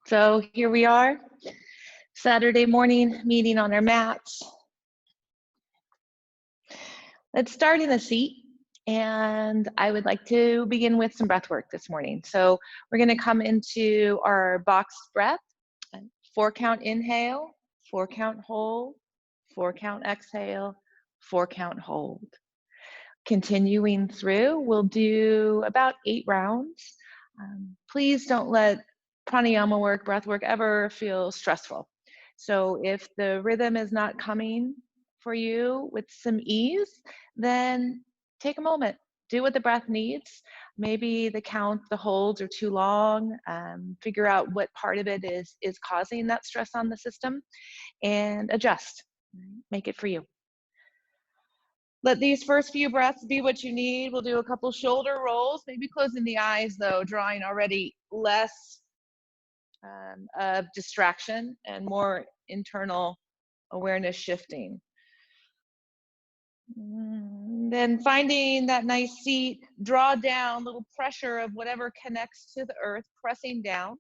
So here we are, Saturday morning meeting on our mats. Let's start in a seat, and I would like to begin with some breath work this morning. So we're going to come into our boxed breath, 4-count inhale, 4-count hold, 4-count exhale, 4-count hold. Continuing through, we'll do about 8 rounds. Please don't let pranayama work, breath work ever feel stressful. So if the rhythm is not coming for you with some ease, then take a moment, do what the breath needs. Maybe the count, the holds are too long. Figure out what part of it is causing that stress on the system and adjust, make it for you. Let these first few breaths be what you need. We'll do a couple shoulder rolls, maybe closing the eyes though, drawing already less of distraction and more internal awareness shifting. Then finding that nice seat, draw down, little pressure of whatever connects to the earth, pressing down.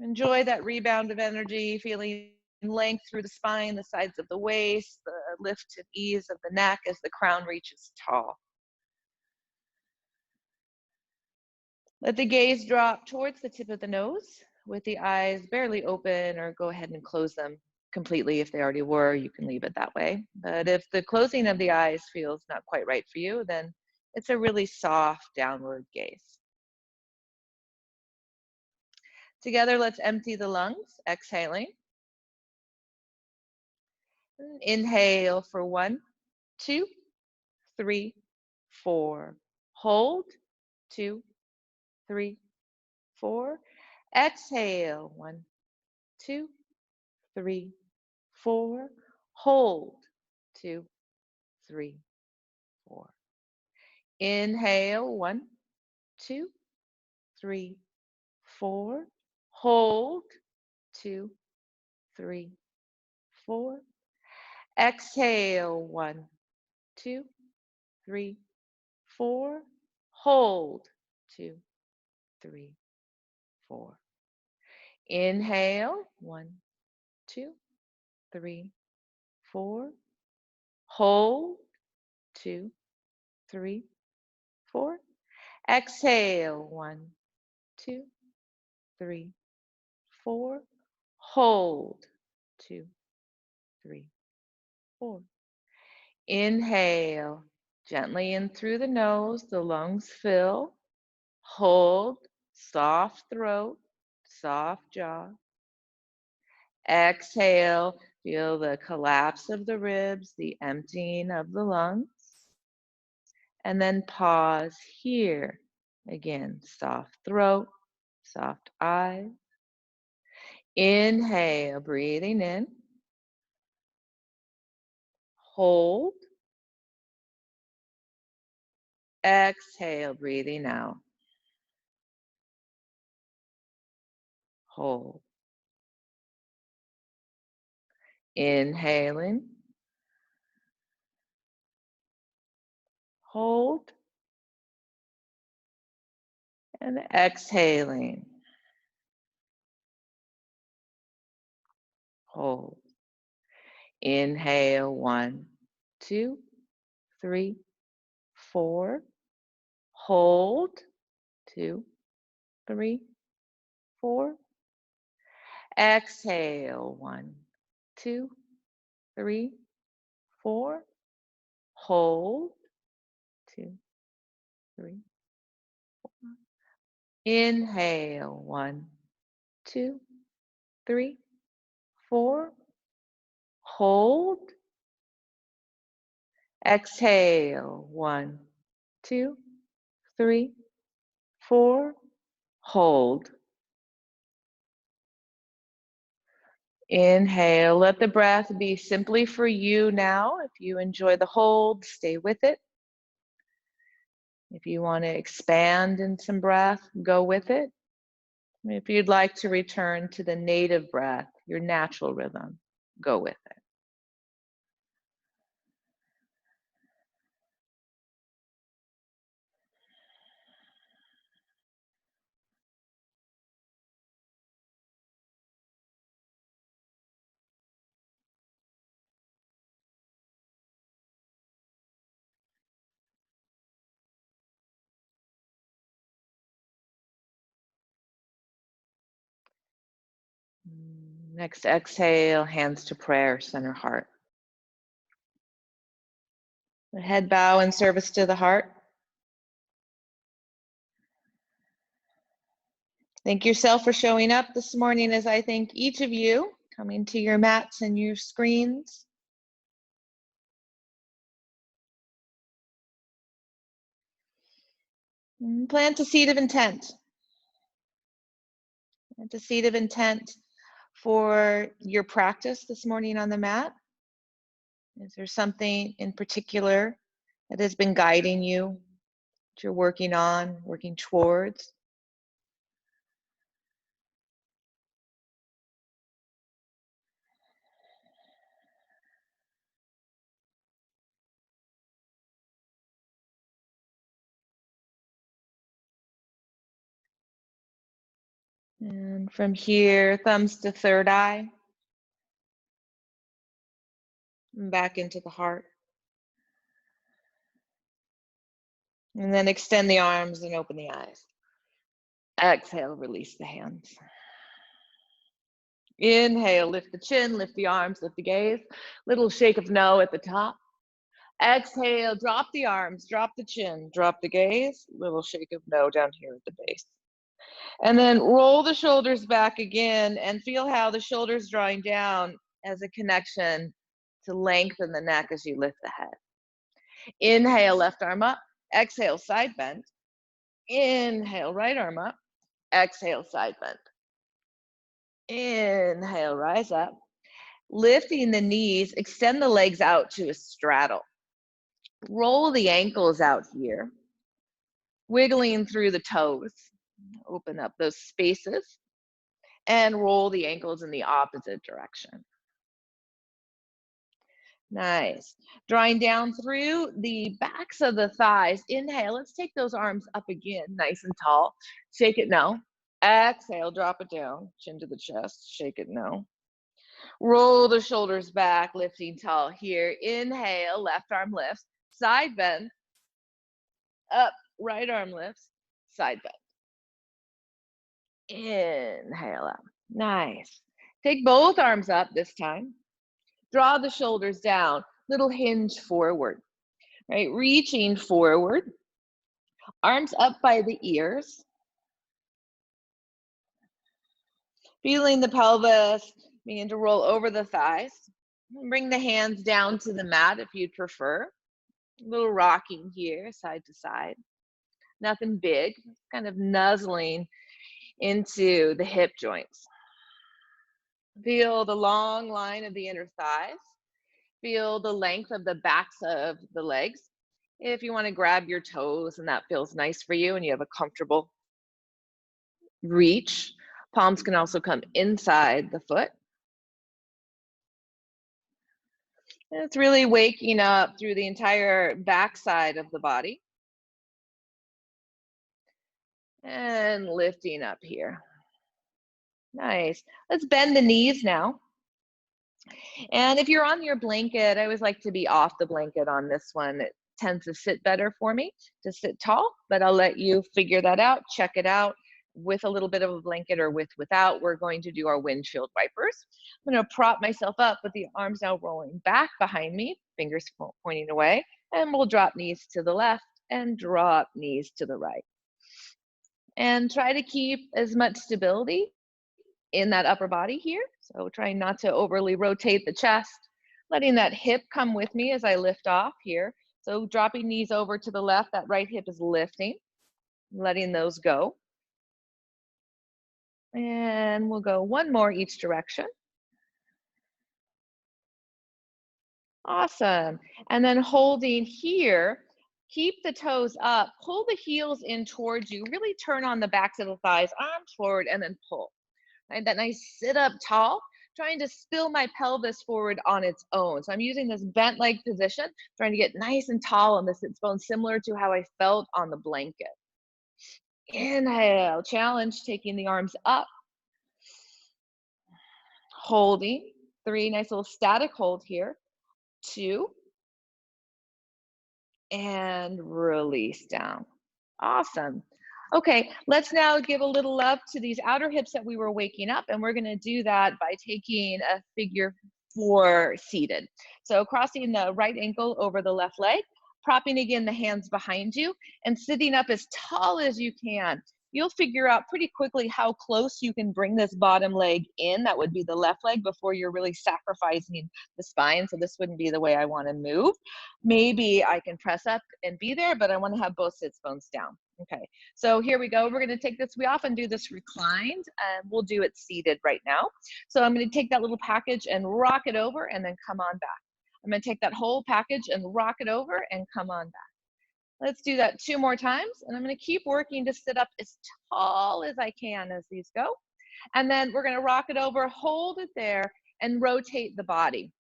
Enjoy that rebound of energy, feeling length through the spine, the sides of the waist, the lift and ease of the neck as the crown reaches tall. Let the gaze drop towards the tip of the nose with the eyes barely open, or go ahead and close them completely. If they already were, you can leave it that way. But if the closing of the eyes feels not quite right for you, then it's a really soft downward gaze. Together, let's empty the lungs, exhaling. Inhale for 1, 2, 3, 4. Hold, 2, 3, 4. Exhale, 1, 2, 3, 4. Hold, 2, 3, 4. Inhale, 1, 2, 3, 4. Hold, 2, 3, 4. Exhale, 1, 2, 3, 4. Hold, 2, 3, 4. Inhale, 1, 2, 3, 4. Hold, 2, 3, 4. Exhale, 1, 2, 3, 4. Hold, 2, 3, 4. Inhale, gently in through the nose, the lungs fill. Hold, soft throat, soft jaw. Exhale, feel the collapse of the ribs, the emptying of the lungs. And then pause here. Again, soft throat, soft eyes. Inhale, breathing in. Hold. Exhale, breathing out. Hold. Inhaling. Hold. And exhaling. Hold. Inhale, 1, 2, 3, 4. Hold, 2, 3, 4. Exhale, 1, 2, 3, 4. Hold, 2, 3, 4. Inhale, 1, 2, 3, 4. Hold. Exhale, 1, 2, 3, 4. Hold. Inhale, let the breath be simply for you now. If you enjoy the hold, stay with it. If you want to expand in some breath, go with it. If you'd like to return to the native breath, your natural rhythm, go with it. Next exhale, hands to prayer, center heart. The head bow in service to the heart. Thank yourself for showing up this morning as I thank each of you coming to your mats and your screens. Plant a seed of intent. Plant a seed of intent for your practice this morning on the mat. Is there something in particular that has been guiding you, that you're working on, working towards? And from here, thumbs to third eye, and back into the heart. And then extend the arms and open the eyes. Exhale, release the hands. Inhale, lift the chin, lift the arms, lift the gaze. Little shake of no at the top. Exhale, drop the arms, drop the chin, drop the gaze. Little shake of no down here at the base. And then roll the shoulders back again and feel how the shoulders drawing down as a connection to lengthen the neck as you lift the head. Inhale, left arm up. Exhale, side bend. Inhale, right arm up. Exhale, side bend. Inhale, rise up. Lifting the knees, extend the legs out to a straddle. Roll the ankles out here. Wiggling through the toes. Open up those spaces. And roll the ankles in the opposite direction. Nice. Drawing down through the backs of the thighs. Inhale, let's take those arms up again, nice and tall. Shake it no. Exhale, drop it down, chin to the chest, shake it no. Roll the shoulders back, lifting tall here. Inhale, left arm lifts, side bend, up, right arm lifts, side bend. Inhale up, nice. Take both arms up this time. Draw the shoulders down, little hinge forward, right? Reaching forward, arms up by the ears. Feeling the pelvis begin to roll over the thighs. Bring the hands down to the mat if you'd prefer. A little rocking here, side to side. Nothing big, kind of nuzzling into the hip joints. Feel the long line of the inner thighs. Feel the length of the backs of the legs. If you want to grab your toes and that feels nice for you and you have a comfortable reach, palms can also come inside the foot. And it's really waking up through the entire backside of the body. And lifting up here. Nice. Let's bend the knees now. And if you're on your blanket, I always like to be off the blanket on this one. It tends to sit better for me to sit tall, but I'll let you figure that out, check it out with a little bit of a blanket or without. We're going to do our windshield wipers. I'm going to prop myself up with the arms now rolling back behind me, fingers pointing away, and we'll drop knees to the left and drop knees to the right. And try to keep as much stability in that upper body here. So trying not to overly rotate the chest, letting that hip come with me as I lift off here. So dropping knees over to the left, that right hip is lifting, letting those go. And we'll go one more each direction. Awesome. And then holding here, keep the toes up, pull the heels in towards you, really turn on the backs of the thighs, arms forward, and then pull. Right? That nice sit up tall, trying to spill my pelvis forward on its own. So I'm using this bent leg position, trying to get nice and tall on the sits bone, similar to how I felt on the blanket. Inhale, challenge, taking the arms up. Holding, 3, nice little static hold here. 2, and release down. Awesome. Okay, let's now give a little love to these outer hips that we were waking up, and we're gonna do that by taking a figure 4 seated. So crossing the right ankle over the left leg, propping again the hands behind you, and sitting up as tall as you can. You'll figure out pretty quickly how close you can bring this bottom leg in, that would be the left leg, before you're really sacrificing the spine. So this wouldn't be the way I wanna move. Maybe I can press up and be there, but I wanna have both sits bones down. Okay, so here we go. We're gonna take this, we often do this reclined, and we'll do it seated right now. So I'm gonna take that little package and rock it over and then come on back. I'm gonna take that whole package and rock it over and come on back. Let's do that 2 more times, and I'm gonna keep working to sit up as tall as I can as these go. And then we're gonna rock it over, hold it there, and rotate the body.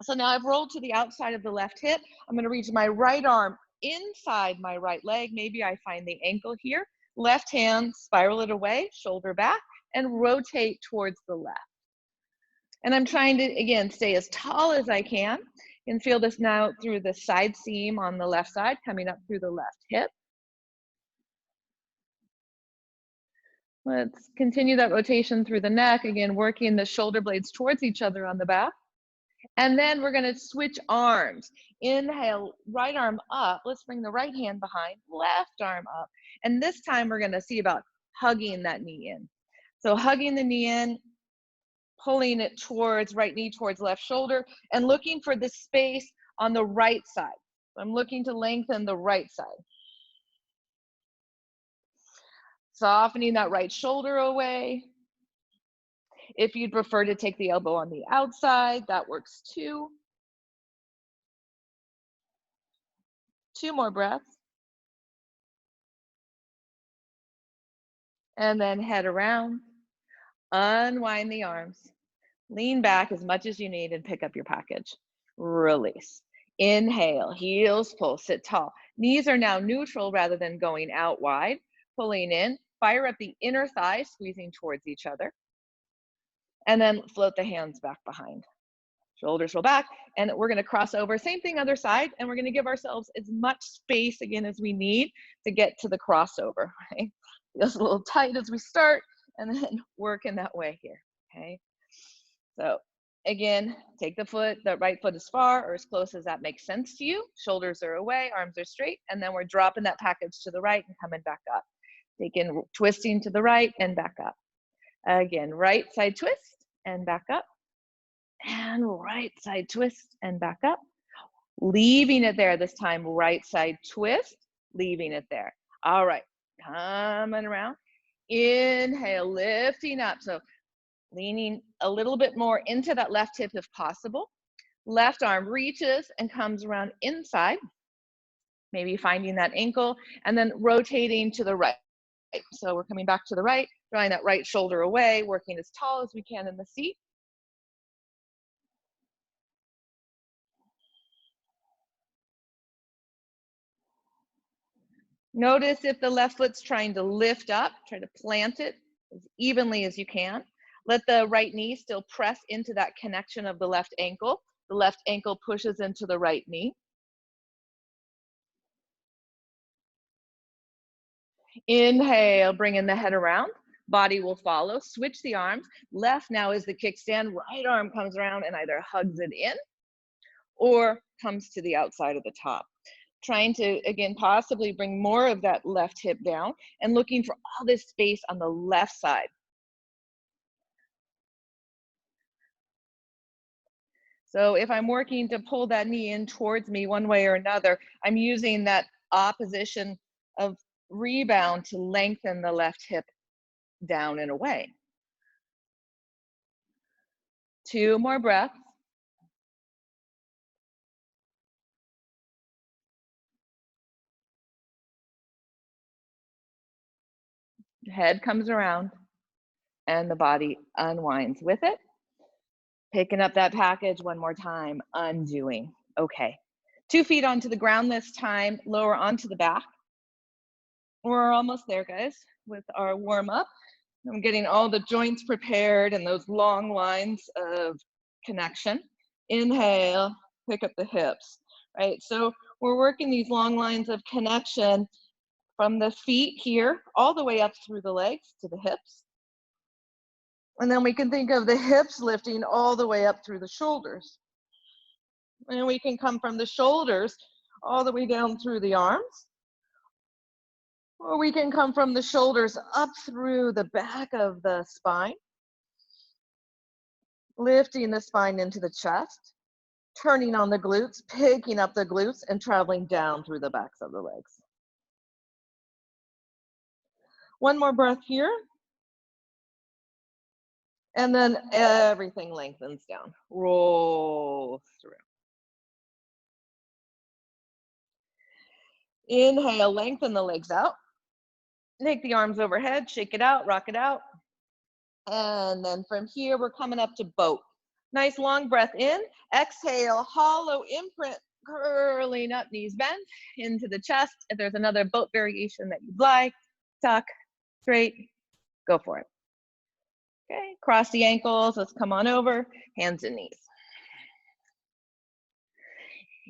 So now I've rolled to the outside of the left hip. I'm gonna reach my right arm inside my right leg. Maybe I find the ankle here. Left hand, spiral it away, shoulder back, and rotate towards the left. And I'm trying to, again, stay as tall as I can. And feel this now through the side seam on the left side, coming up through the left hip. Let's continue that rotation through the neck, again, working the shoulder blades towards each other on the back. And then we're gonna switch arms. Inhale, right arm up. Let's bring the right hand behind, left arm up. And this time we're gonna see about hugging that knee in. So hugging the knee in, pulling it towards right knee towards left shoulder, and looking for the space on the right side. I'm looking to lengthen the right side. Softening that right shoulder away. If you'd prefer to take the elbow on the outside, that works too. 2 more breaths. And then head around. Unwind the arms. Lean back as much as you need and pick up your package. Release. Inhale, heels pull, sit tall. Knees are now neutral rather than going out wide. Pulling in, fire up the inner thighs, squeezing towards each other. And then float the hands back behind. Shoulders roll back, and we're gonna cross over. Same thing, other side, and we're gonna give ourselves as much space again as we need to get to the crossover, right? Feels a little tight as we start, and then work in that way here, okay? So again, take the right foot as far or as close as that makes sense to you. Shoulders are away, arms are straight, and then we're dropping that package to the right and coming back up. Taking, twisting to the right and back up. Again, right side twist and back up. And right side twist and back up. Leaving it there this time, right side twist, leaving it there. All right, coming around. Inhale, lifting up. So leaning a little bit more into that left hip if possible. Left arm reaches and comes around inside, maybe finding that ankle, and then rotating to the right. So we're coming back to the right, drawing that right shoulder away, working as tall as we can in the seat. Notice if the left foot's trying to lift up, try to plant it as evenly as you can. Let the right knee still press into that connection of the left ankle. The left ankle pushes into the right knee. Inhale, bringing the head around. Body will follow. Switch the arms. Left now is the kickstand. Right arm comes around and either hugs it in or comes to the outside of the top. Trying to, again, possibly bring more of that left hip down and looking for all this space on the left side. So if I'm working to pull that knee in towards me one way or another, I'm using that opposition of rebound to lengthen the left hip down and away. 2 more breaths. Head comes around and the body unwinds with it. Picking up that package one more time, undoing. Okay. 2 feet onto the ground this time, lower onto the back. We're almost there, guys, with our warm up. I'm getting all the joints prepared and those long lines of connection. Inhale, pick up the hips, right? So we're working these long lines of connection from the feet here, all the way up through the legs to the hips. And then we can think of the hips lifting all the way up through the shoulders. And we can come from the shoulders all the way down through the arms. Or we can come from the shoulders up through the back of the spine, lifting the spine into the chest, turning on the glutes, picking up the glutes, and traveling down through the backs of the legs. One more breath here. And then everything lengthens down. Roll through. Inhale, lengthen the legs out. Take the arms overhead, shake it out, rock it out. And then from here, we're coming up to boat. Nice long breath in. Exhale, hollow imprint, curling up, knees bent into the chest. If there's another boat variation that you'd like, tuck, straight, go for it. Okay, cross the ankles. Let's come on over, hands and knees.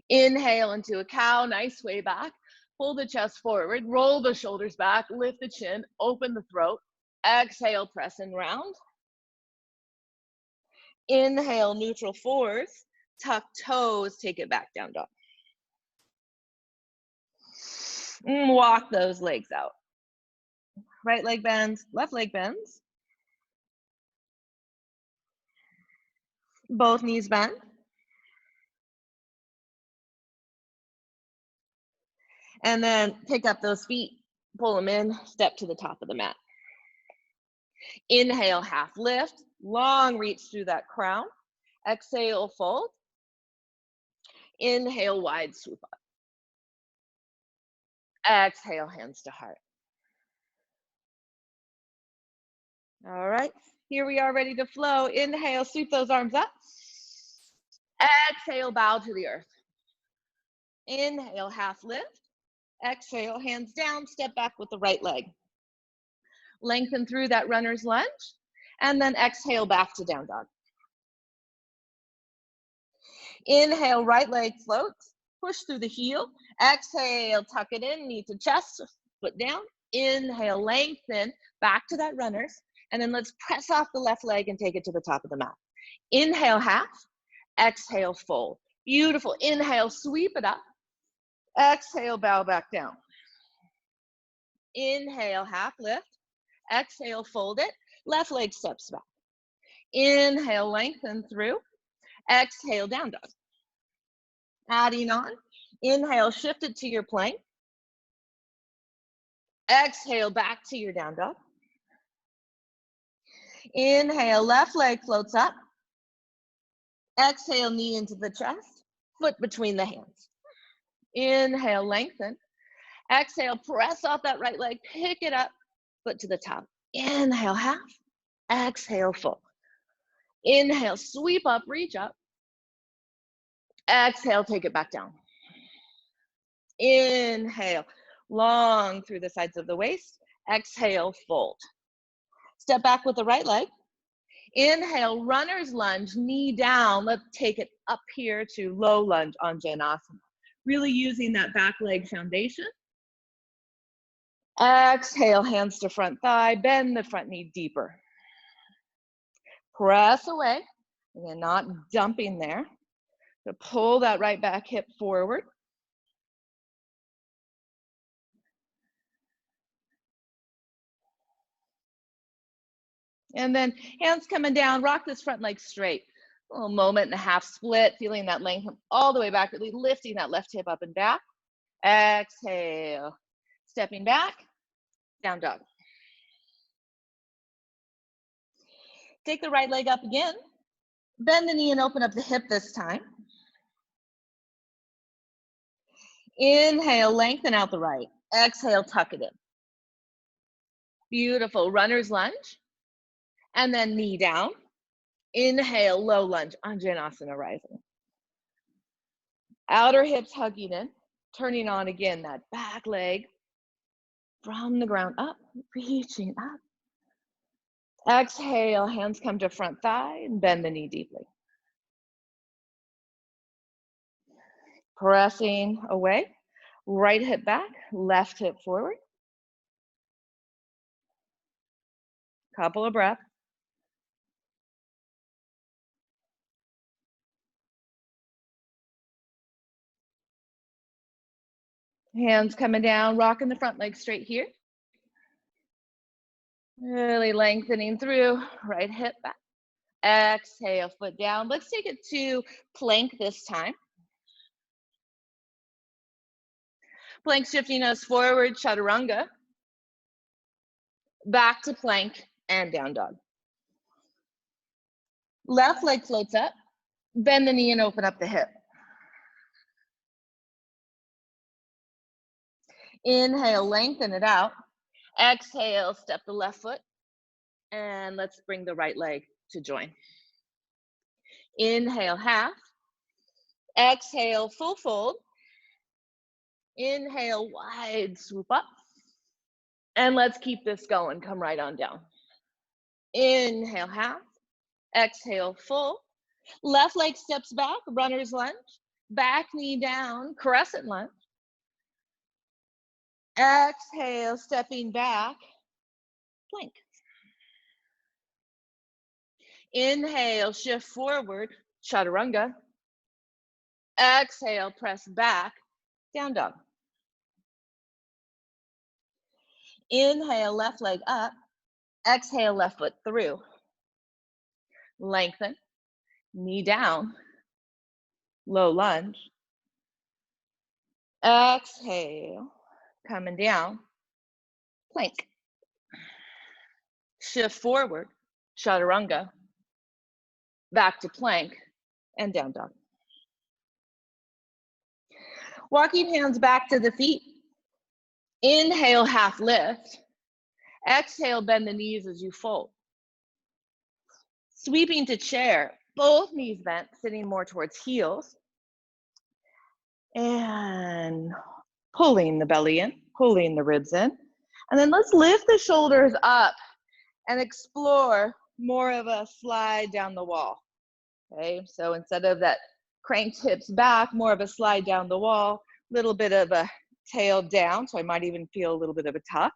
Inhale into a cow, nice way back. Pull the chest forward, roll the shoulders back, lift the chin, open the throat. Exhale, press and round. Inhale, neutral fours, tuck toes, take it back, down dog. Walk those legs out. Right leg bends, left leg bends. Both knees bend. And then pick up those feet, pull them in, step to the top of the mat. Inhale, half lift, long reach through that crown. Exhale, fold. Inhale, wide swoop up. Exhale, hands to heart. All right, here we are ready to flow. Inhale, sweep those arms up. Exhale, bow to the earth. Inhale, half lift. Exhale, hands down, step back with the right leg. Lengthen through that runner's lunge, and then exhale back to down dog. Inhale, right leg floats, push through the heel. Exhale, tuck it in, knee to chest, foot down. Inhale, lengthen, back to that runner's, and then let's press off the left leg and take it to the top of the mat. Inhale, half. Exhale, fold. Beautiful. Inhale, sweep it up. Exhale, bow back down. Inhale, half lift. Exhale, fold it. Left leg steps back. Inhale, lengthen through. Exhale, down dog. Adding on. Inhale, shift it to your plank. Exhale, back to your down dog. Inhale, left leg floats up. Exhale, knee into the chest, foot between the hands. Inhale, lengthen. Exhale, press off that right leg, pick it up, foot to the top. Inhale, half. Exhale, full. Inhale, sweep up, reach up. Exhale, take it back down. Inhale, long through the sides of the waist. Exhale, fold. Step back with the right leg. Inhale, runner's lunge, knee down. Let's take it up here to low lunge on Janasana. Really using that back leg foundation. Exhale, hands to front thigh, bend the front knee deeper. Press away, again, not dumping there. So pull that right back hip forward. And then hands coming down, rock this front leg straight. A little moment and a half split, feeling that length all the way back, really lifting that left hip up and back. Exhale, stepping back, down dog. Take the right leg up again. Bend the knee and open up the hip this time. Inhale, lengthen out the right. Exhale, tuck it in. Beautiful, runner's lunge. And then knee down. Inhale, low lunge, Anjanasana rising. Outer hips hugging in, turning on again that back leg from the ground up, reaching up. Exhale, hands come to front thigh and bend the knee deeply. Pressing away, right hip back, left hip forward. Couple of breaths. Hands coming down, rocking the front leg straight here. Really lengthening through, right hip back. Exhale, foot down. Let's take it to plank this time. Plank shifting us forward, chaturanga. Back to plank and down dog. Left leg floats up. Bend the knee and open up the hip. Inhale, lengthen it out. Exhale, step the left foot. And let's bring the right leg to join. Inhale, half. Exhale, full fold. Inhale, wide swoop up. And let's keep this going. Come right on down. Inhale, half. Exhale, full. Left leg steps back, runner's lunge. Back knee down, crescent lunge. Exhale, stepping back, plank. Inhale, shift forward, chaturanga. Exhale, press back, down dog. Inhale, left leg up. Exhale, left foot through. Lengthen, knee down, low lunge. Exhale, coming down, plank. Shift forward, chaturanga. Back to plank and down dog. Walking hands back to the feet. Inhale, half lift. Exhale, bend the knees as you fold. Sweeping to chair, both knees bent, sitting more towards heels. And pulling the belly in, pulling the ribs in. And then let's lift the shoulders up and explore more of a slide down the wall. Okay, so instead of that cranked hips back, more of a slide down the wall, little bit of a tail down, so I might even feel a little bit of a tuck.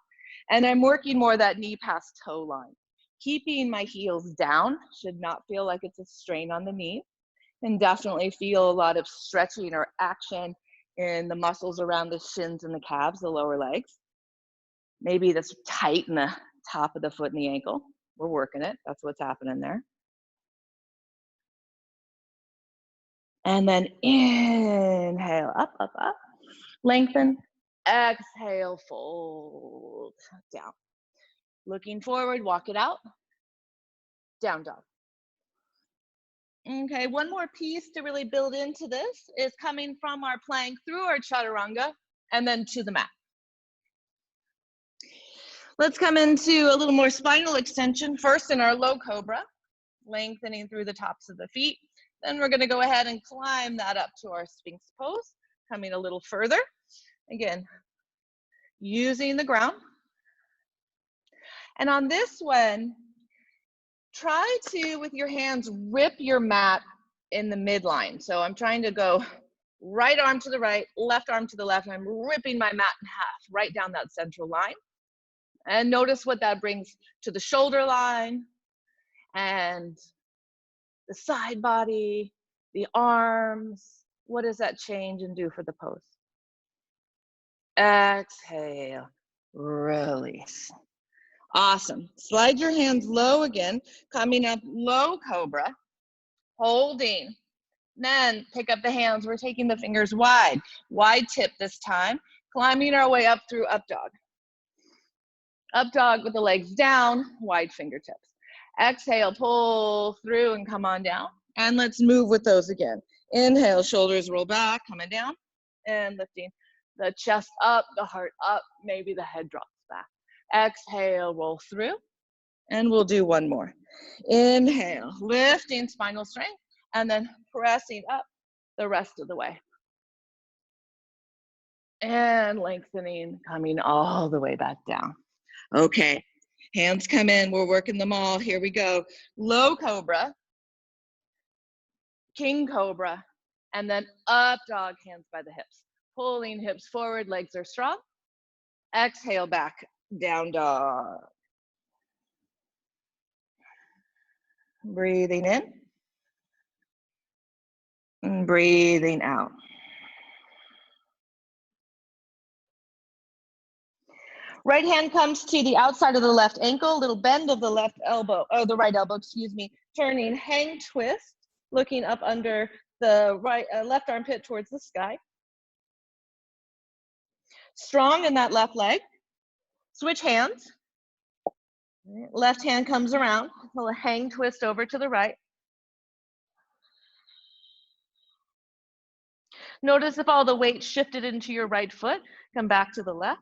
And I'm working more that knee past toe line. Keeping my heels down, should not feel like it's a strain on the knee, and definitely feel a lot of stretching or action in the muscles around the shins and the calves, the lower legs. Maybe this tight in the top of the foot and the ankle. We're working it, that's what's happening there. And then inhale, up, up, up. Lengthen. Exhale, fold down. Looking forward, walk it out. Down dog. Okay, one more piece to really build into this is coming from our plank through our chaturanga and then to the mat. Let's come into a little more spinal extension. First in our low cobra, lengthening through the tops of the feet. Then we're going to go ahead and climb that up to our Sphinx pose, coming a little further. Again, using the ground. And on this one, try to, with your hands, rip your mat in the midline. So I'm trying to go right arm to the right, left arm to the left, and I'm ripping my mat in half, right down that central line. And notice what that brings to the shoulder line and the side body, the arms. What does that change and do for the pose? Exhale, release. Awesome. Slide your hands low again, coming up low cobra, holding. Then pick up the hands. We're taking the fingers wide. Wide tip this time, climbing our way up through up dog. Up dog with the legs down, wide fingertips. Exhale, pull through and come on down. And let's move with those again. Inhale, shoulders roll back, coming down and lifting the chest up, the heart up, maybe the head drops back. Exhale, roll through, and we'll do one more. Inhale, lifting spinal strength, and then pressing up the rest of the way. And lengthening, coming all the way back down. Okay, hands come in, we're working them all. Here we go. Low cobra, king cobra, and then up dog, hands by the hips. Pulling hips forward, legs are strong. Exhale back, down dog. Breathing in and breathing out. Right hand comes to the outside of the left ankle, little bend of the left elbow, or the right elbow, excuse me, turning hang twist, looking up under the left armpit towards the sky. Strong in that left leg. Switch hands. Left hand comes around, pull a hang twist over to the right. Notice if all the weight shifted into your right foot, come back to the left.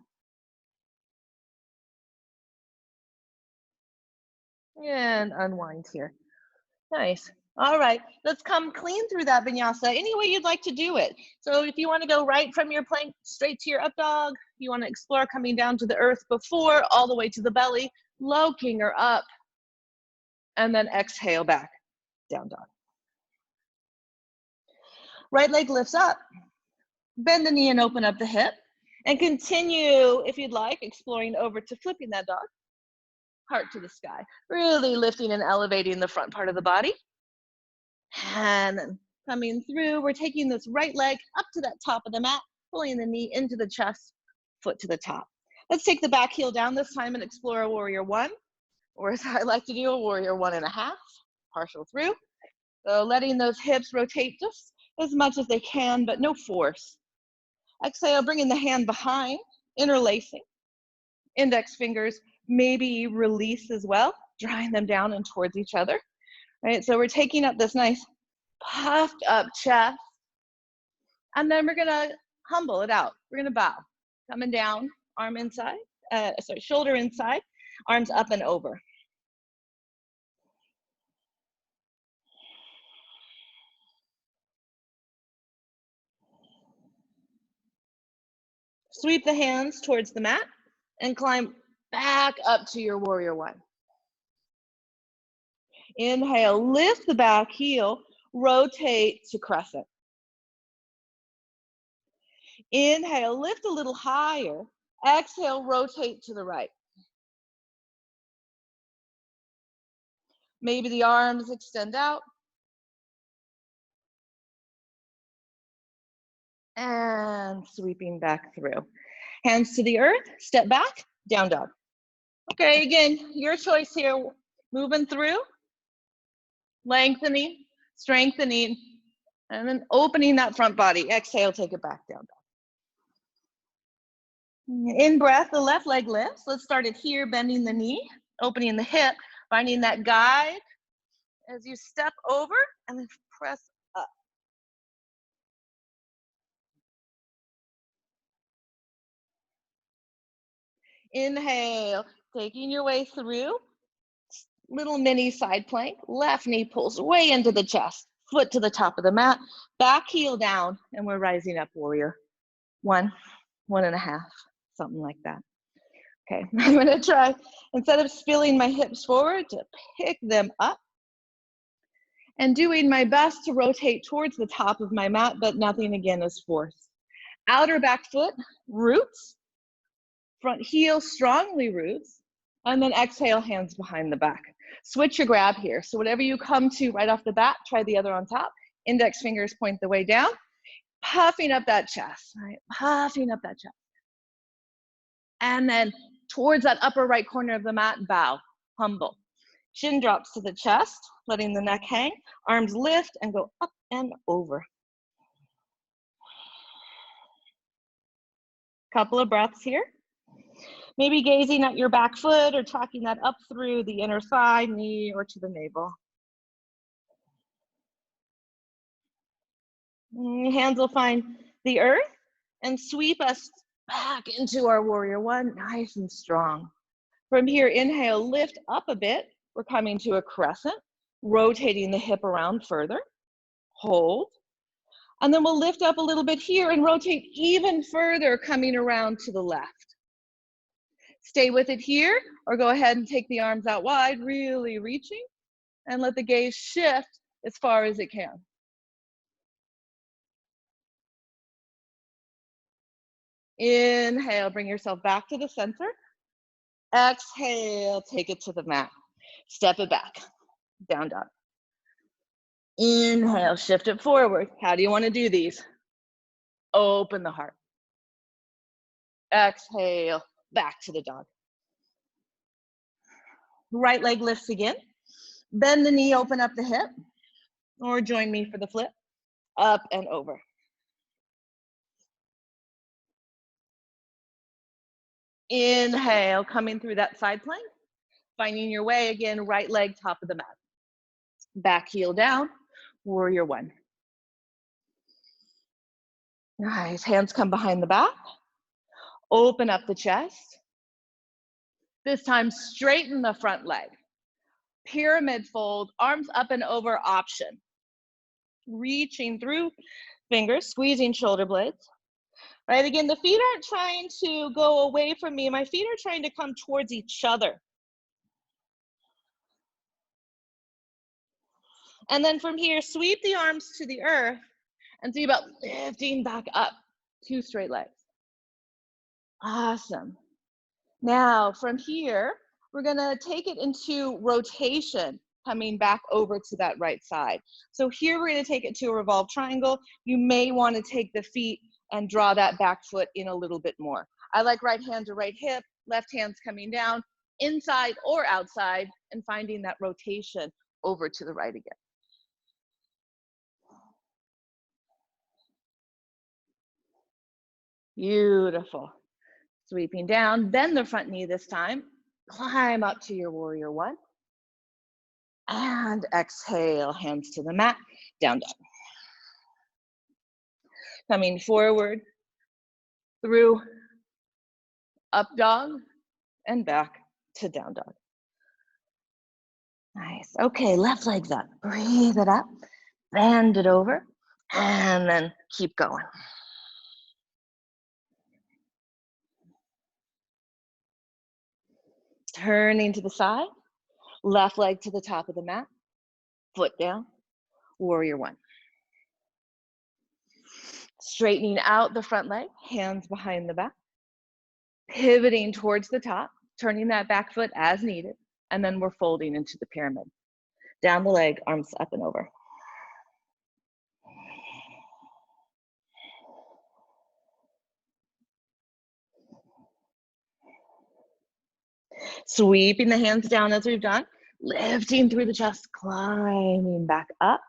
And unwind here. Nice. All right, let's come clean through that vinyasa any way you'd like to do it. So if you want to go right from your plank straight to your up dog, you want to explore coming down to the earth before, all the way to the belly, low king or up, and then exhale back, down dog. Right leg lifts up, bend the knee and open up the hip, and continue, if you'd like, exploring over to flipping that dog, heart to the sky, really lifting and elevating the front part of the body. And then coming through, we're taking this right leg up to that top of the mat, pulling the knee into the chest, foot to the top. Let's take the back heel down this time and explore a warrior one, or as I like to do, a warrior 1.5, partial through. So letting those hips rotate just as much as they can, but no force. Exhale, bringing the hand behind, interlacing. Index fingers maybe release as well, drawing them down and towards each other. Right, so we're taking up this nice puffed up chest, and then we're gonna humble it out. We're gonna bow, coming down, arm inside, shoulder inside, arms up and over. Sweep the hands towards the mat and climb back up to your warrior one. Inhale, lift the back heel, rotate to crescent. Inhale, lift a little higher. Exhale, rotate to the right. Maybe the arms extend out. And sweeping back through. Hands to the earth, step back, down dog. Okay, again, your choice here. Moving through, lengthening, strengthening, and then opening that front body. Exhale, take it back, down dog. In breath, the left leg lifts. Let's start it here, bending the knee, opening the hip, finding that guide as you step over and then press up. Inhale, taking your way through, little mini side plank, left knee pulls way into the chest, foot to the top of the mat, back heel down, and we're rising up warrior. 1, 1.5, something like that. Okay, I'm gonna try, instead of spilling my hips forward, to pick them up and doing my best to rotate towards the top of my mat, but nothing again is forced. Outer back foot, roots, front heel strongly roots, and then exhale, hands behind the back. Switch your grab here. So whatever you come to right off the bat, try the other on top. Index fingers point the way down, puffing up that chest, right? Puffing up that chest. And then towards that upper right corner of the mat, bow, humble. Chin drops to the chest, letting the neck hang. Arms lift and go up and over. Couple of breaths here. Maybe gazing at your back foot or tracking that up through the inner thigh, knee, or to the navel. Hands will find the earth and sweep us back into our warrior one, nice and strong. From here, inhale, lift up a bit. We're coming to a crescent, rotating the hip around further. Hold. And then we'll lift up a little bit here and rotate even further, coming around to the left. Stay with it here, or go ahead and take the arms out wide, really reaching, and let the gaze shift as far as it can. Inhale, bring yourself back to the center. Exhale, take it to the mat. Step it back. down dog. Inhale, shift it forward. How do you want to do these? Open the heart. Exhale, back to the dog. Right leg lifts again. Bend the knee, open up the hip, or join me for the flip. Up and over. Inhale, coming through that side plank. Finding your way again, right leg, top of the mat. Back heel down, warrior one. Nice, hands come behind the back. Open up the chest. This time, straighten the front leg. Pyramid fold, arms up and over option. Reaching through fingers, squeezing shoulder blades. Right, again, the feet aren't trying to go away from me. My feet are trying to come towards each other. And then from here, sweep the arms to the earth and think about lifting back up. 2 straight legs. Awesome. Now from here, we're gonna take it into rotation, coming back over to that right side. So here we're gonna take it to a revolved triangle. You may wanna take the feet and draw that back foot in a little bit more. I like right hand to right hip, left hand's coming down, inside or outside, and finding that rotation over to the right again. Beautiful. Sweeping down, bend the front knee this time. Climb up to your warrior one. And exhale, hands to the mat, down dog. Coming forward through up dog and back to down dog. Nice. Okay, left leg's up. Breathe it up, bend it over, and then keep going. Turning to the side, left leg to the top of the mat, foot down, warrior one. Straightening out the front leg, hands behind the back, pivoting towards the top, turning that back foot as needed, and then we're folding into the pyramid. Down the leg, arms up and over. Sweeping the hands down as we've done, lifting through the chest, climbing back up.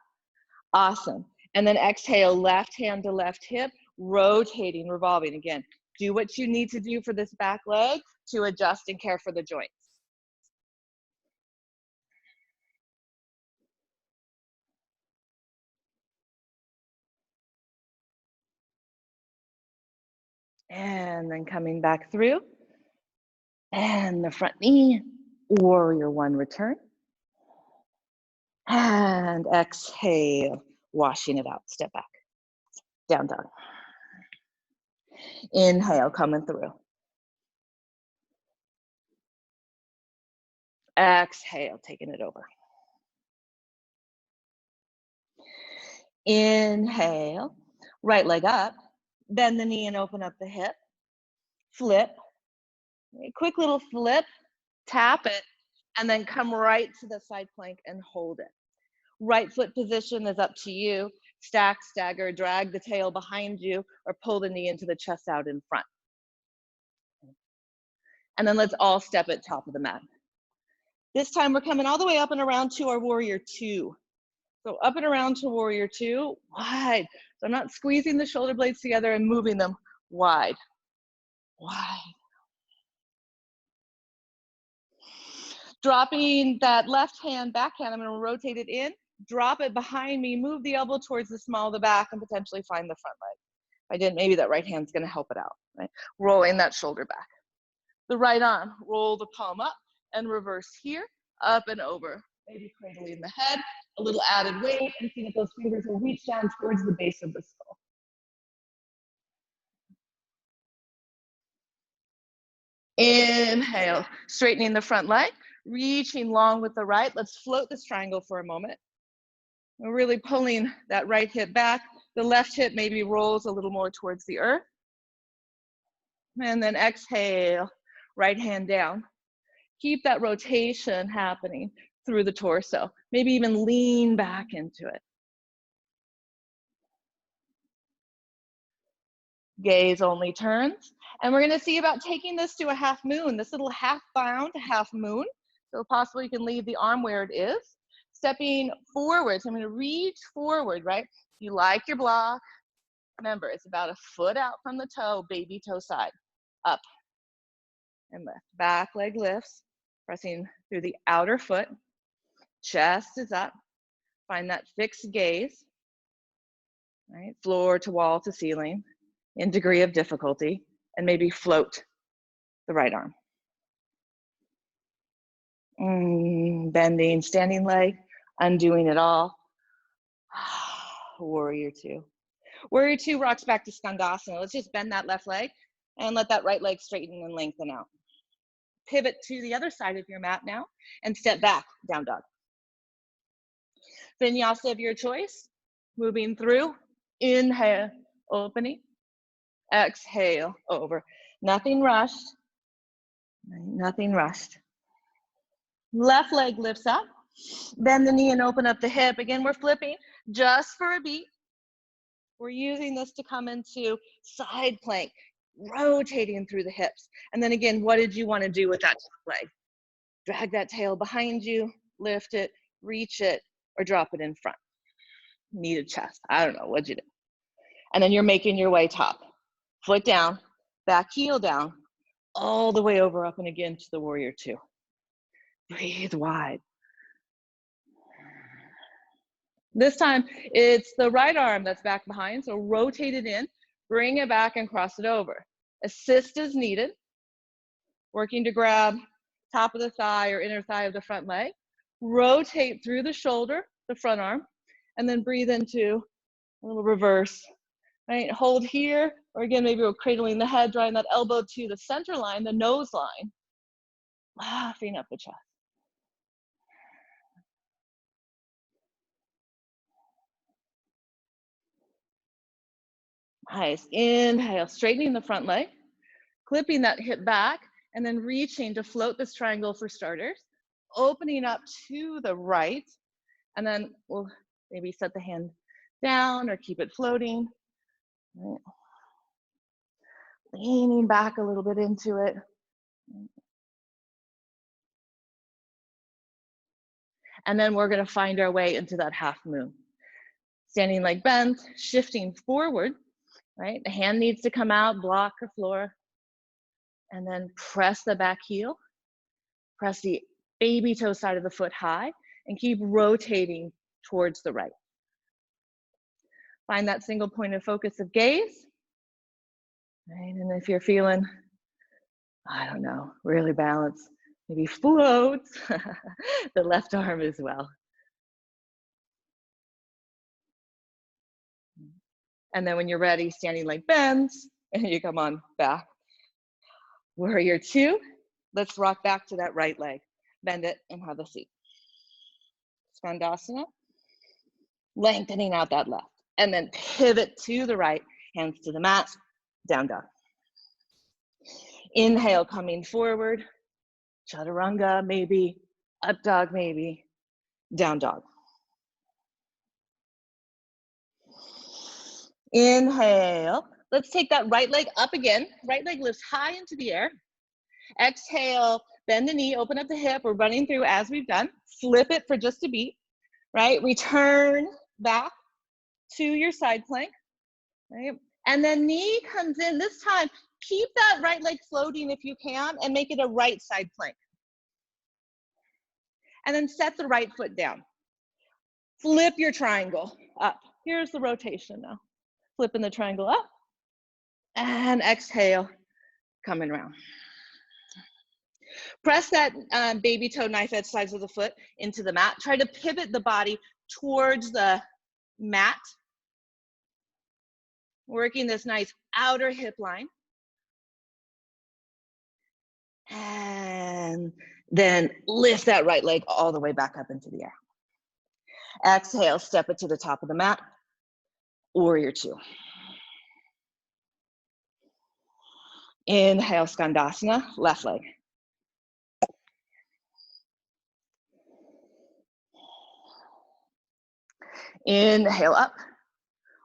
Awesome. And then exhale, left hand to left hip, rotating, revolving. Again, do what you need to do for this back leg to adjust and care for the joints. And then coming back through. And the front knee, warrior one, return. And exhale, washing it out, step back. Down dog. Inhale, coming through. Exhale, taking it over. Inhale, right leg up, bend the knee and open up the hip. Flip, a quick little flip, tap it, and then come right to the side plank and hold it. Right foot position is up to you. Stack, stagger, drag the tail behind you, or pull the knee into the chest out in front. And then let's all step at top of the mat. This time we're coming all the way up and around to our warrior two. So up and around to warrior two, wide. So I'm not squeezing the shoulder blades together and moving them wide, wide. Dropping that left hand, backhand, I'm gonna rotate it in, drop it behind me, move the elbow towards the small of the back and potentially find the front leg. If I didn't, maybe that right hand's gonna help it out, right? Rolling that shoulder back. The right arm, roll the palm up and reverse here, up and over. Maybe cradling the head, a little added weight, and see that those fingers will reach down towards the base of the skull. Inhale, straightening the front leg, reaching long with the right. Let's float this triangle for a moment. We're really pulling that right hip back. The left hip maybe rolls a little more towards the earth. And then exhale, right hand down. Keep that rotation happening. through the torso. Maybe even lean back into it. Gaze only turns. And we're gonna see about taking this to a half moon, this little half bound half moon. So possibly you can leave the arm where it is. Stepping forward, so I'm gonna reach forward, right? You like your block. Remember, it's about a foot out from the toe, baby toe side. Up and lift. Back leg lifts, pressing through the outer foot. Chest is up. Find that fixed gaze, right? Floor to wall to ceiling in degree of difficulty, and maybe float the right arm. Bending, standing leg, undoing it all. Warrior two. Warrior two rocks back to Skandasana. Let's just bend that left leg and let that right leg straighten and lengthen out. Pivot to the other side of your mat now and step back, down dog. Vinyasa of your choice, moving through. Inhale, opening. Exhale, over. Nothing rushed. Nothing rushed. Left leg lifts up. Bend the knee and open up the hip. Again, we're flipping just for a beat. We're using this to come into side plank, rotating through the hips. And then again, what did you want to do with that top leg? Drag that tail behind you, lift it, reach it, or drop it in front. Needed chest. I don't know, what'd you do? And then you're making your way top. Foot down, back heel down, all the way over, up and again to the warrior two. Breathe wide. This time, it's the right arm that's back behind, so rotate it in, bring it back and cross it over. Assist is needed. Working to grab top of the thigh or inner thigh of the front leg. Rotate through the shoulder, the front arm, and then breathe into a little reverse. Right, hold here, or again, maybe we're cradling the head, drawing that elbow to the center line, the nose line, laughing up the chest. Nice, inhale, straightening the front leg, clipping that hip back, and then reaching to float this triangle for starters, opening up to the right, and then we'll maybe set the hand down or keep it floating. Right. Leaning back a little bit into it. And then we're gonna find our way into that half moon. Standing leg bent, shifting forward, right? The hand needs to come out, block or floor. And then press the back heel. Press the baby toe side of the foot high and keep rotating towards the right. Find that single point of focus of gaze. Right? And if you're feeling, I don't know, really balanced, maybe float the left arm as well. And then when you're ready, standing leg bends, and you come on back. Warrior two, let's rock back to that right leg. Bend it and have a seat. Skandasana, lengthening out that left. And then pivot to the right, hands to the mat, down dog. Inhale, coming forward, chaturanga maybe, up dog maybe, down dog. Inhale, let's take that right leg up again. Right leg lifts high into the air. Exhale, bend the knee, open up the hip. We're running through as we've done. Flip it for just a beat, right? Return back to your side plank, right? And then knee comes in. This time, keep that right leg floating if you can and make it a right side plank. And then set the right foot down. Flip your triangle up. Here's the rotation now. Flipping the triangle up. And exhale, coming around. Press that baby toe knife edge sides of the foot into the mat. Try to pivot the body towards the mat. Working this nice outer hip line. And then lift that right leg all the way back up into the air. Exhale, step it to the top of the mat. Warrior two. Inhale, Skandasana, left leg. Inhale up,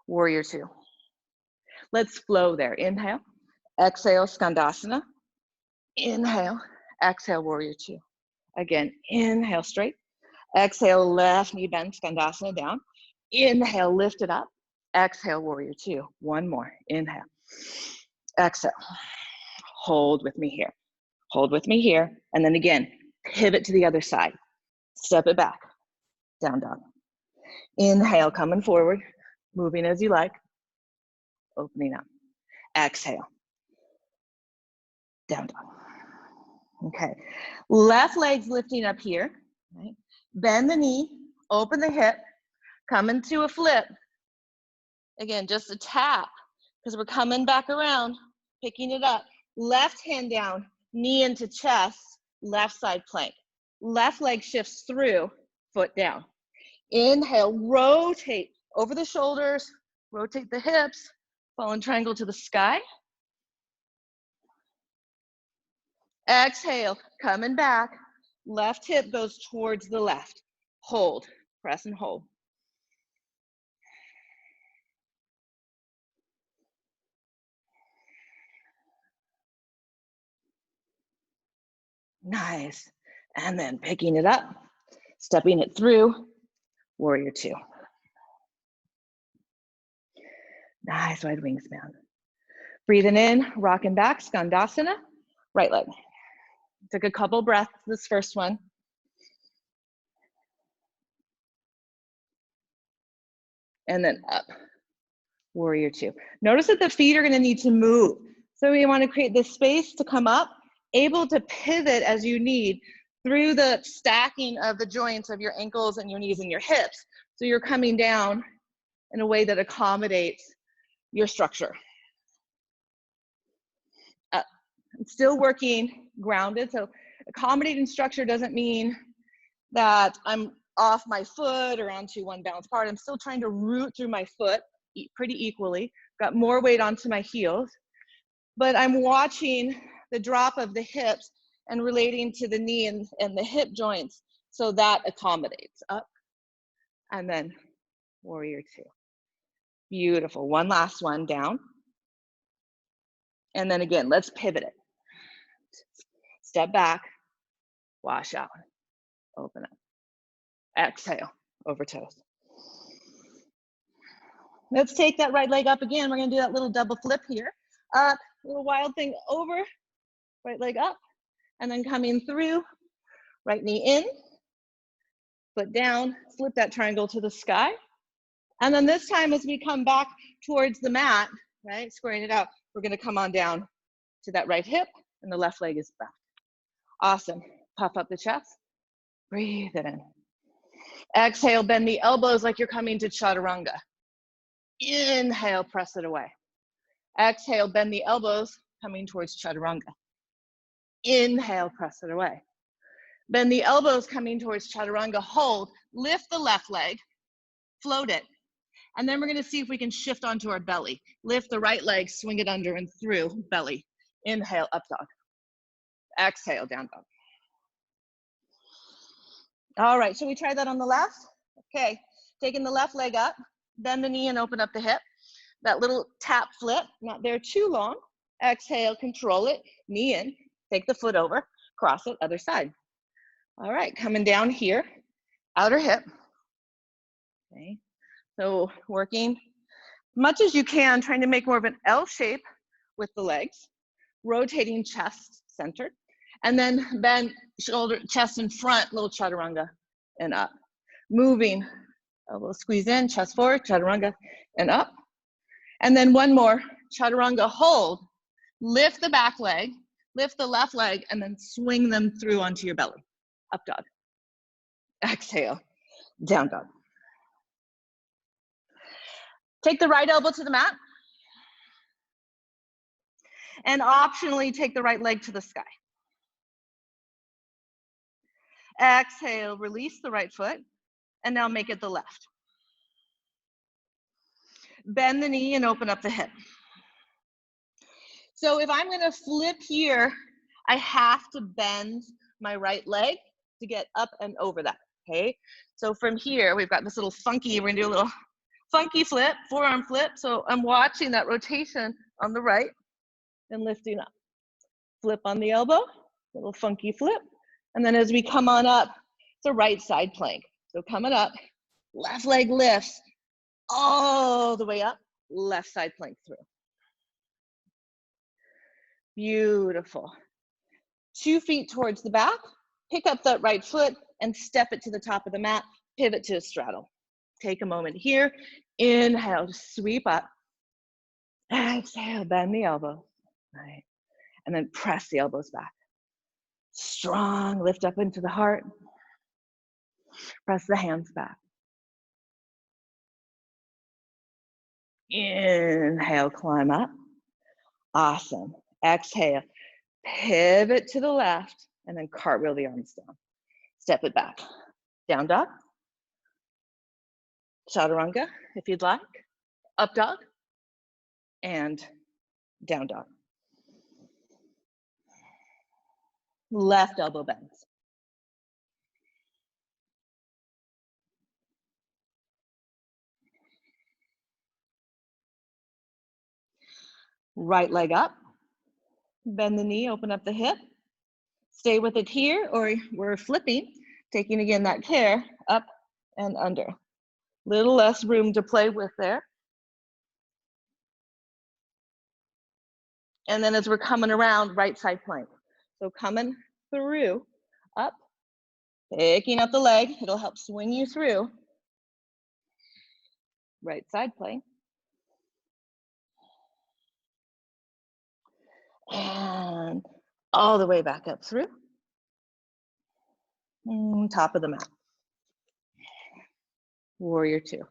warrior two. Let's flow there. Inhale, exhale, skandasana. Inhale, exhale, warrior two. Again, inhale straight. Exhale, left knee bend, skandasana down. Inhale, lift it up. Exhale, warrior two. One more. Inhale. Exhale. Hold with me here. Hold with me here. And then again, pivot to the other side. Step it back. Down dog. Inhale, coming forward. Moving as you like. Opening up. Exhale. Down dog. Okay. Left leg's lifting up here. Right? Bend the knee. Open the hip. Come into a flip. Again, just a tap, because we're coming back around, picking it up. Left hand down, knee into chest, left side plank. Left leg shifts through, foot down. Inhale, rotate over the shoulders, rotate the hips, fallen triangle to the sky. Exhale, coming back. Left hip goes towards the left. Hold, press and hold. Nice. And then picking it up, stepping it through, warrior two. Nice wide wingspan. Breathing in, rocking back, skandasana, right leg. Took a couple breaths, this first one. And then up, warrior two. Notice that the feet are gonna need to move. So we wanna create this space to come up, able to pivot as you need through the stacking of the joints of your ankles and your knees and your hips. So you're coming down in a way that accommodates your structure. Up. I'm still working grounded. So accommodating structure doesn't mean that I'm off my foot or onto one balanced part. I'm still trying to root through my foot pretty equally. Got more weight onto my heels, but I'm watching the drop of the hips and relating to the knee and the hip joints, so that accommodates. Up and then warrior two. Beautiful. One last one, down. And then again, let's pivot it. Step back, wash out, open up. Exhale, over toes. Let's take that right leg up again. We're gonna do that little double flip here. Up, little wild thing over, right leg up, and then coming through, right knee in, foot down, flip that triangle to the sky. And then this time as we come back towards the mat, right, squaring it out, we're gonna come on down to that right hip, and the left leg is back. Awesome. Puff up the chest, breathe it in. Exhale, bend the elbows like you're coming to chaturanga. Inhale, press it away. Exhale, bend the elbows, coming towards chaturanga. Inhale, press it away. Bend the elbows, coming towards chaturanga. Hold, lift the left leg, float it. And then we're gonna see if we can shift onto our belly. Lift the right leg, swing it under and through, belly. Inhale, up dog. Exhale, down dog. All right, should we try that on the left? Okay, taking the left leg up, bend the knee and open up the hip. That little tap flip, not there too long. Exhale, control it, knee in, take the foot over, cross it, other side. All right, coming down here, outer hip. Okay, so working much as you can, trying to make more of an L shape with the legs, rotating chest centered, and then bend shoulder, chest in front, little chaturanga and up. Moving, elbow squeeze in, chest forward, chaturanga and up. And then one more, chaturanga hold, lift the back leg, lift the left leg, and then swing them through onto your belly. Up dog. Exhale, down dog. Take the right elbow to the mat. And optionally take the right leg to the sky. Exhale, release the right foot, and now make it the left. Bend the knee and open up the hip. So if I'm gonna flip here, I have to bend my right leg to get up and over that. okay? So from here, we've got this little funky, we're gonna do a little funky flip, forearm flip. So I'm watching that rotation on the right and lifting up. Flip on the elbow, little funky flip. And then as we come on up, it's a right side plank. So coming up, left leg lifts all the way up, left side plank through. Beautiful. 2 feet towards the back, pick up that right foot and step it to the top of the mat, pivot to a straddle. Take a moment here, inhale, sweep up. Exhale, bend the elbows, right? And then press the elbows back. Strong, lift up into the heart. Press the hands back. Inhale, climb up. Awesome. Exhale, pivot to the left, and then cartwheel the arms down. Step it back. Down dog. Chaturanga, if you'd like. Up dog. And down dog. Left elbow bends. Right leg up. Bend the knee, open up the hip. Stay with it here, or we're flipping, taking again that care up and under. Little less room to play with there. And then as we're coming around, right side plank. So coming through, up, picking up the leg, it'll help swing you through. Right side plank. And all the way back up through. Top of the mat. Warrior 2.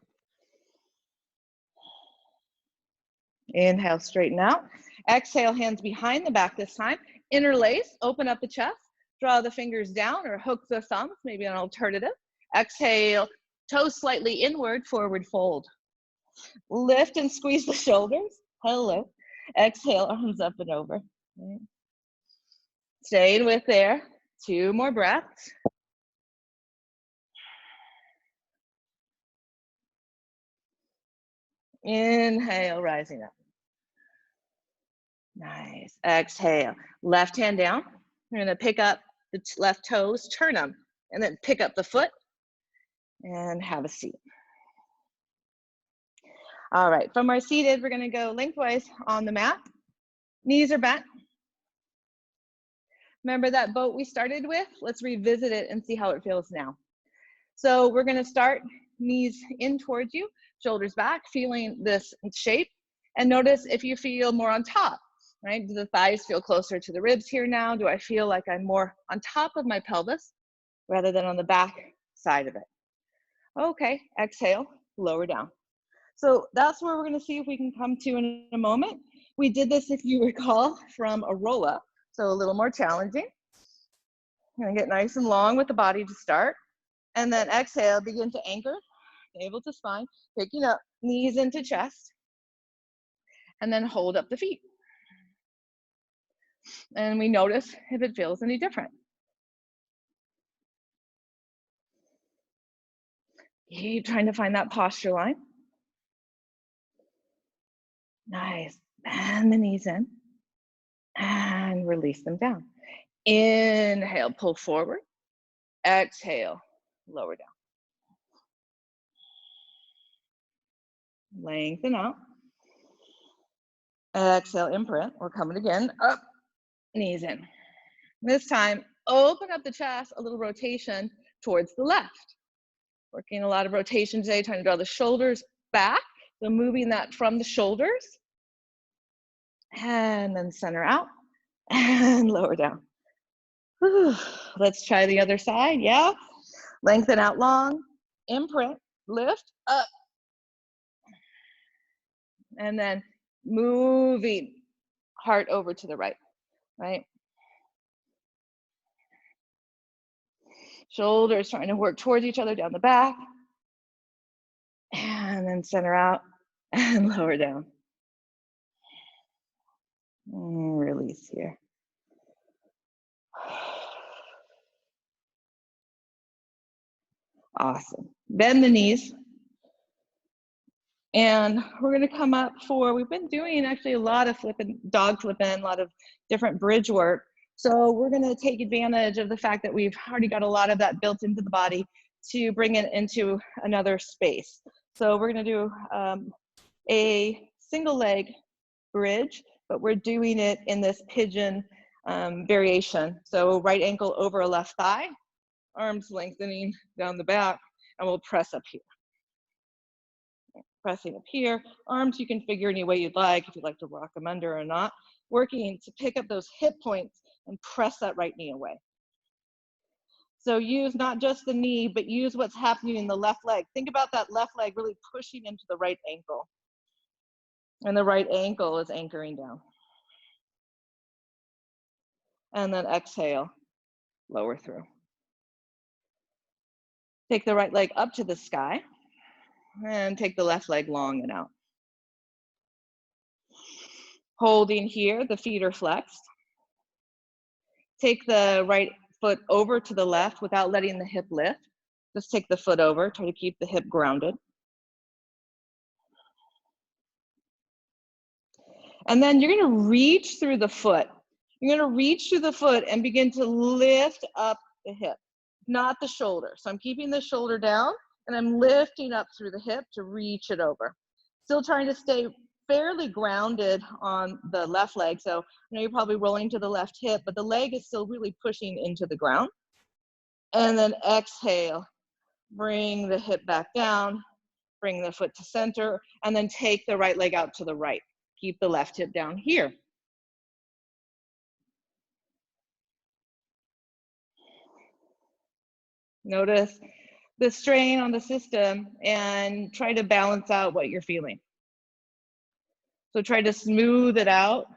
Inhale, straighten out. Exhale, hands behind the back this time. Interlace, open up the chest. Draw the fingers down or hook the thumbs, maybe an alternative. Exhale, toes slightly inward, forward fold. Lift and squeeze the shoulders. Hello. Exhale, arms up and over. Right. Staying with there. 2 more breaths. Inhale, rising up. Nice. Exhale. Left hand down. You're going to pick up the left toes, turn them, and then pick up the foot and have a seat. All right. From our seated, we're going to go lengthwise on the mat. Knees are bent. Remember that boat we started with? Let's revisit it and see how it feels now. So we're going to start knees in towards you, shoulders back, feeling this shape. And notice if you feel more on top, right? Do the thighs feel closer to the ribs here now? Do I feel like I'm more on top of my pelvis rather than on the back side of it? Okay, exhale, lower down. So that's where we're going to see if we can come to in a moment. We did this, if you recall, from a roll-up, so a little more challenging. I'm going to get nice and long with the body to start. And then exhale, begin to anchor, navel to spine, picking up, knees into chest. And then hold up the feet. And we notice if it feels any different. Keep trying to find that posture line. Nice. Bend the knees in and release them down. Inhale, pull forward. Exhale, lower down. Lengthen out. Exhale, imprint. We're coming again. Up, knees in. This time, open up the chest, a little rotation towards the left. Working a lot of rotation today, trying to draw the shoulders back. So moving that from the shoulders. And then center out and lower down. Whew. Let's try the other side, yeah? Lengthen out long, imprint, lift, up. And then moving heart over to the right, right? Shoulders trying to work towards each other down the back. And then center out and lower down. And release here. Awesome. Bend the knees. And we're gonna come up for, we've been doing actually a lot of flipping, dog flipping, a lot of different bridge work. So we're gonna take advantage of the fact that we've already got a lot of that built into the body to bring it into another space. So we're gonna do a single leg bridge, but we're doing it in this pigeon variation. So right ankle over a left thigh, arms lengthening down the back, and we'll press up here. Pressing up here, arms you can figure any way you'd like, if you'd like to rock them under or not, working to pick up those hip points and press that right knee away. So use not just the knee, but use what's happening in the left leg. Think about that left leg really pushing into the right ankle. And the right ankle is anchoring down. And then exhale, lower through. Take the right leg up to the sky and take the left leg long and out. Holding here, the feet are flexed. Take the right foot over to the left without letting the hip lift. Just take the foot over, try to keep the hip grounded. And then you're gonna reach through the foot. You're gonna reach through the foot and begin to lift up the hip, not the shoulder. So I'm keeping the shoulder down and I'm lifting up through the hip to reach it over. Still trying to stay fairly grounded on the left leg. So I know you're probably rolling to the left hip, but the leg is still really pushing into the ground. And then exhale, bring the hip back down, bring the foot to center, and then take the right leg out to the right. Keep the left hip down here. Notice the strain on the system and try to balance out what you're feeling. So try to smooth it out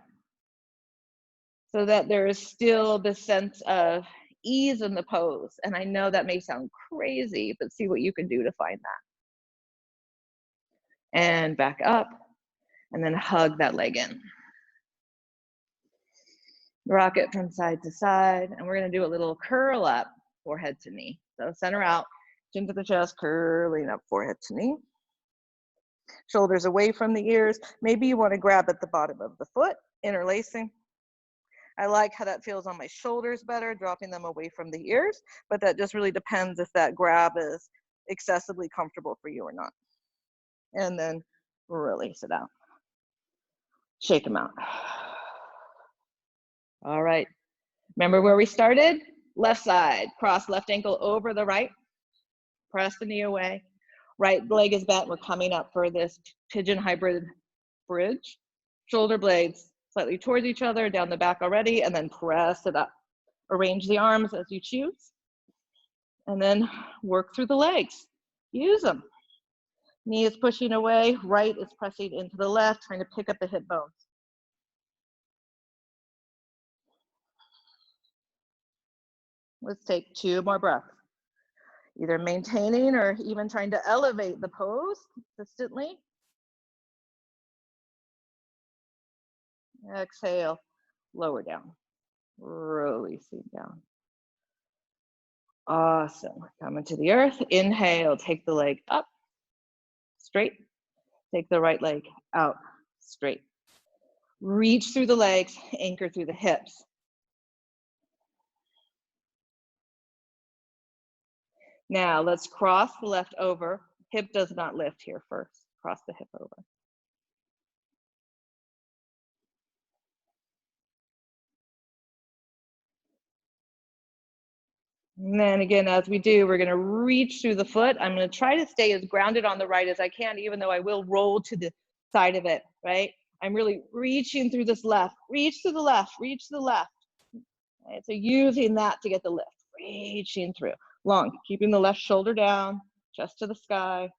so that there is still this sense of ease in the pose. And I know that may sound crazy, but see what you can do to find that. And back up, and then hug that leg in. Rock it from side to side, and we're gonna do a little curl up, forehead to knee. So center out, chin to the chest, curling up forehead to knee. Shoulders away from the ears. Maybe you wanna grab at the bottom of the foot, interlacing. I like how that feels on my shoulders better, dropping them away from the ears, but that just really depends if that grab is excessively comfortable for you or not. And then release it out. Shake them out. All right. Remember where we started? Left side, cross left ankle over the right, press the knee away. Right leg is bent, we're coming up for this pigeon hybrid bridge. Shoulder blades slightly towards each other, down the back already, and then press it up. Arrange the arms as you choose. And then work through the legs. Use them. Knee is pushing away, right is pressing into the left, trying to pick up the hip bones. Let's take 2 more breaths. Either maintaining or even trying to elevate the pose consistently. Exhale, lower down, releasing down. Awesome, coming to the earth. Inhale, take the leg up, straight. Take the right leg out, straight. Reach through the legs, anchor through the hips. Now let's cross the left over. Hip does not lift here first. Cross the hip over. And then again, as we do, we're gonna reach through the foot. I'm gonna try to stay as grounded on the right as I can, even though I will roll to the side of it, right? I'm really reaching through this left, reach to the left, reach to the left. Right? So using that to get the lift, reaching through. Long, keeping the left shoulder down, chest to the sky.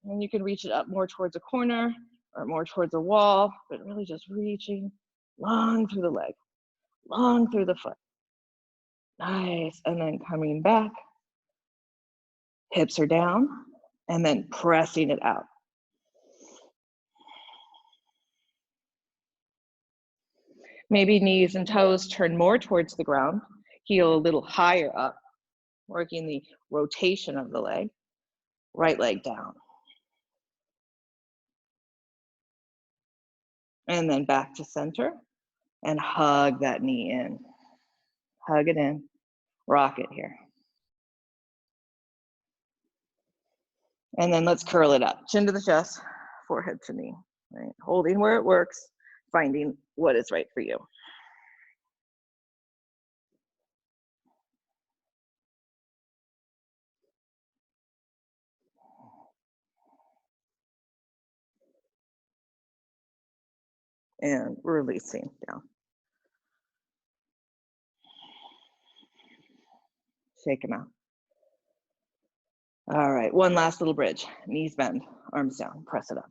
And you can reach it up more towards a corner or more towards a wall, but really just reaching long through the leg, long through the foot. Nice, and then coming back. Hips are down, and then pressing it out. Maybe knees and toes turn more towards the ground, heel a little higher up. working the rotation of the leg, right leg down. And then back to center and hug that knee in. Hug it in, rock it here. And then let's curl it up, chin to the chest, forehead to knee, right? Holding where it works, finding what is right for you. And releasing down. Shake them out. All right, one last little bridge. Knees bend, arms down, press it up.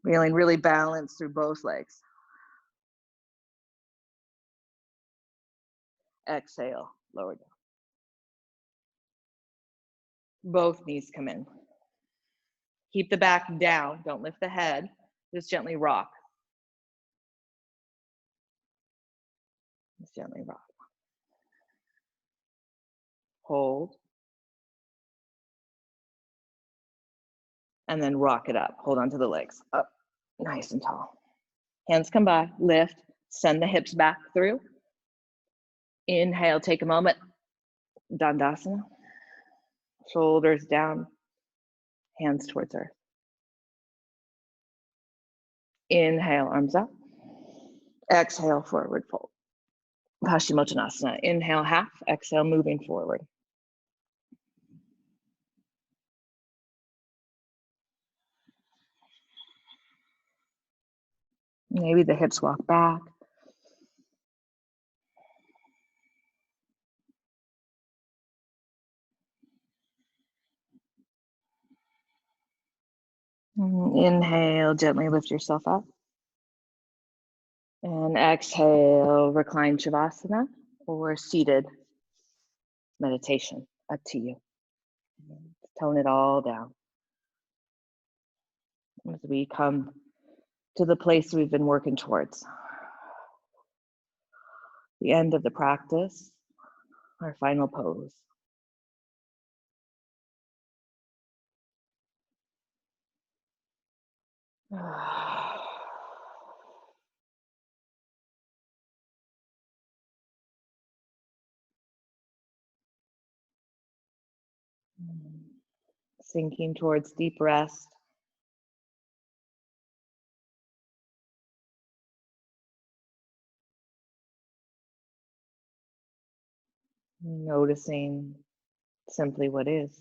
Feeling really balanced through both legs. Exhale, lower down. Both knees come in. Keep the back down, don't lift the head, just gently rock. Just gently rock. Hold. And then rock it up. Hold on to the legs, up, nice and tall. Hands come by, lift, send the hips back through. Inhale, take a moment, Dandasana. Shoulders down, hands towards earth. Inhale, arms up. Exhale, forward fold. Paschimottanasana. Inhale, half. Exhale, moving forward. Maybe the hips walk back. Inhale, gently lift yourself up. And exhale, recline Shavasana or seated meditation, up to you. Tone it all down. As we come to the place we've been working towards. The end of the practice, our final pose. Sinking towards deep rest. Noticing simply what is.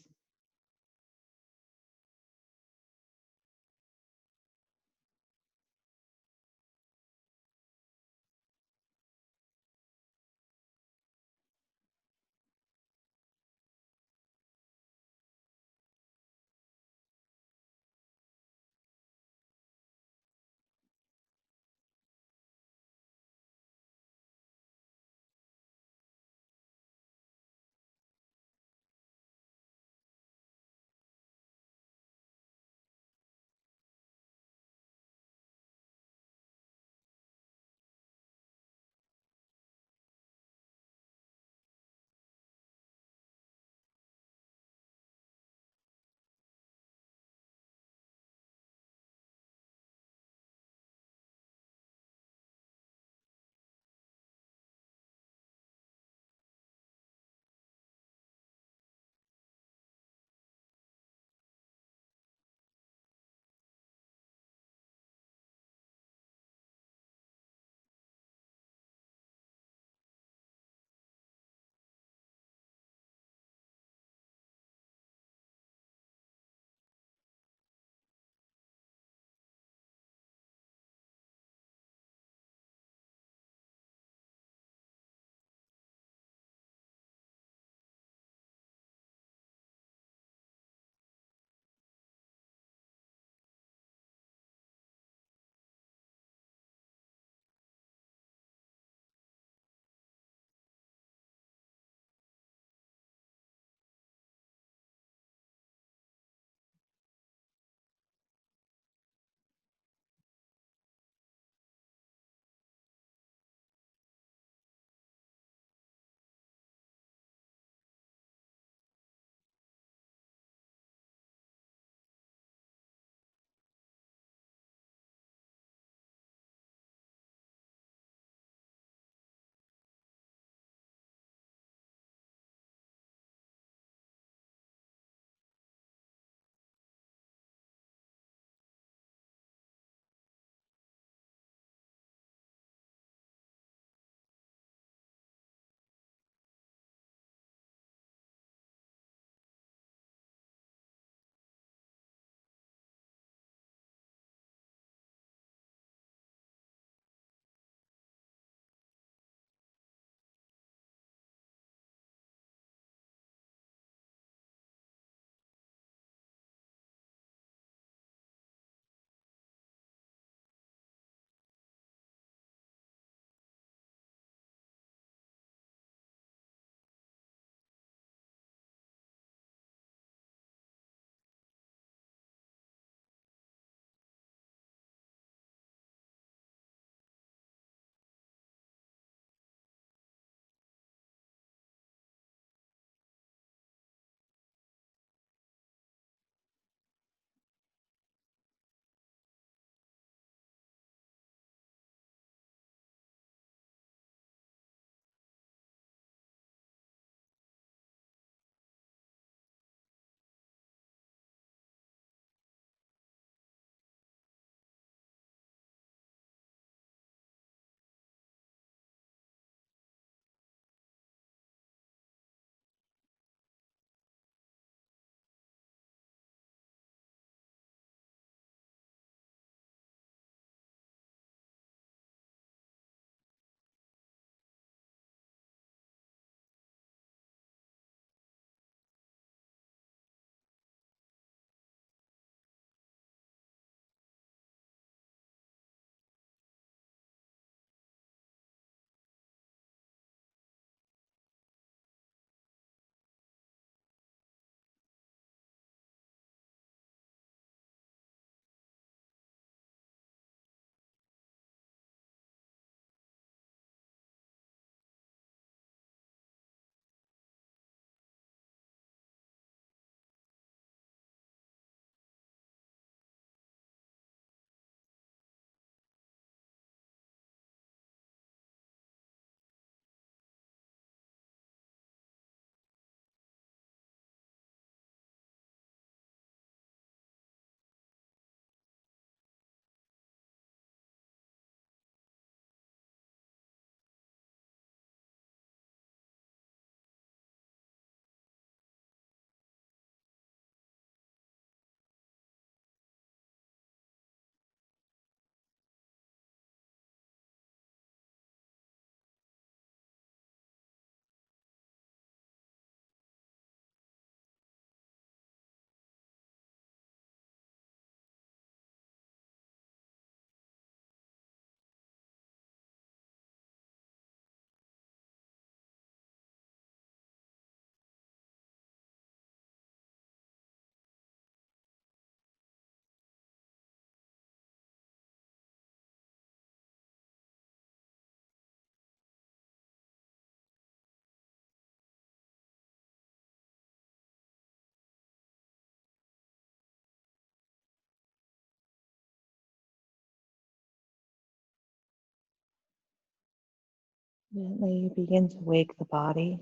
Gently begin to wake the body,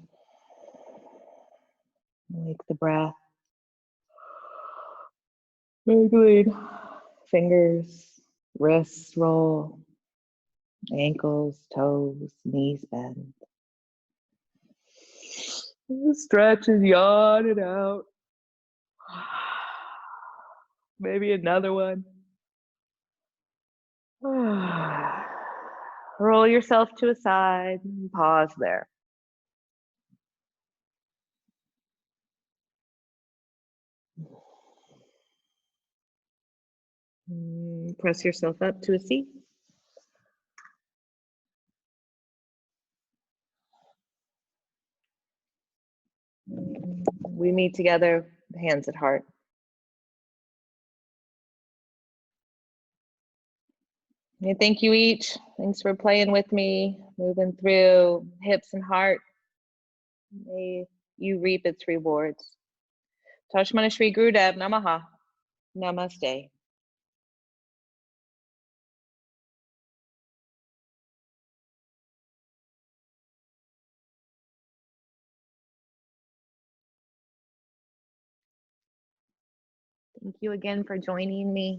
wake the breath. Wiggling fingers, wrists roll, ankles, toes, knees bend. Stretch and yawn it out. Maybe another one. Roll yourself to a side and pause there. Press yourself up to a seat. We meet together, hands at heart. And thank you each. Thanks for playing with me, moving through hips and heart. May you reap its rewards. Tashmana Shri Gurudev Namaha. Namaste. Thank you again for joining me.